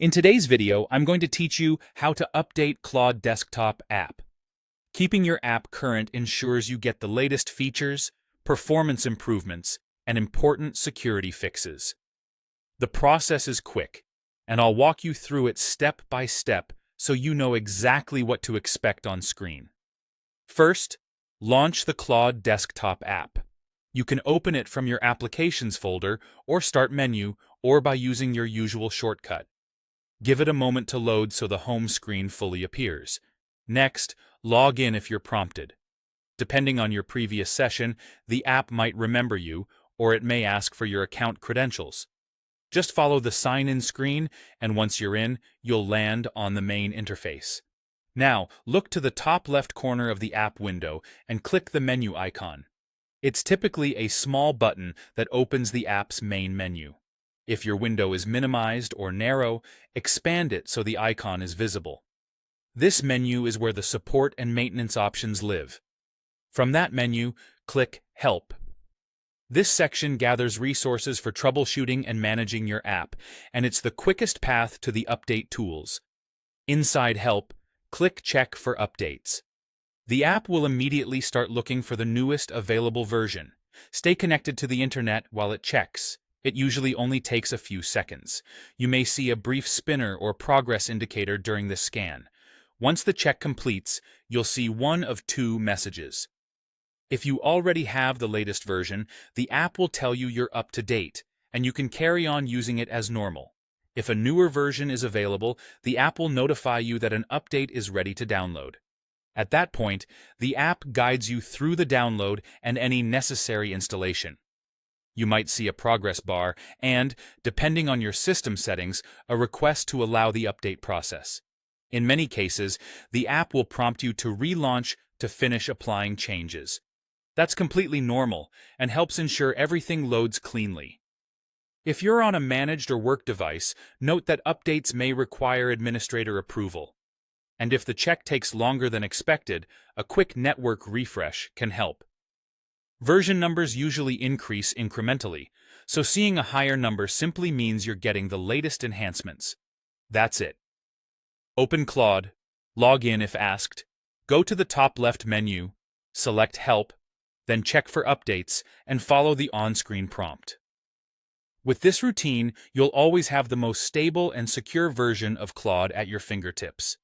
In today's video, I'm going to teach you how to update Claude Desktop App. Keeping your app current ensures you get the latest features, performance improvements, and important security fixes. The process is quick, and I'll walk you through it step by step so you know exactly what to expect on screen. First, launch the Claude Desktop App. You can open it from your Applications folder or Start menu, or by using your usual shortcut. Give it a moment to load so the home screen fully appears. Next, log in if you're prompted. Depending on your previous session, the app might remember you, or it may ask for your account credentials. Just follow the sign-in screen, and once you're in, you'll land on the main interface. Now, look to the top left corner of the app window and click the menu icon. It's typically a small button that opens the app's main menu. If your window is minimized or narrow, expand it so the icon is visible. This menu is where the support and maintenance options live. From that menu, click Help. This section gathers resources for troubleshooting and managing your app, and it's the quickest path to the update tools. Inside Help, click Check for updates. The app will immediately start looking for the newest available version. Stay connected to the internet while it checks. It usually only takes a few seconds. You may see a brief spinner or progress indicator during the scan. Once the check completes, you'll see one of two messages. If you already have the latest version, the app will tell you you're up to date, and you can carry on using it as normal. If a newer version is available, the app will notify you that an update is ready to download. At that point, the app guides you through the download and any necessary installation. You might see a progress bar and, depending on your system settings, a request to allow the update process. In many cases, the app will prompt you to relaunch to finish applying changes. That's completely normal and helps ensure everything loads cleanly. If you're on a managed or work device, note that updates may require administrator approval. And if the check takes longer than expected, a quick network refresh can help. Version numbers usually increase incrementally, so seeing a higher number simply means you're getting the latest enhancements. That's it. Open Claude, log in if asked, go to the top left menu, select Help, then check for updates, and follow the on-screen prompt. With this routine, you'll always have the most stable and secure version of Claude at your fingertips.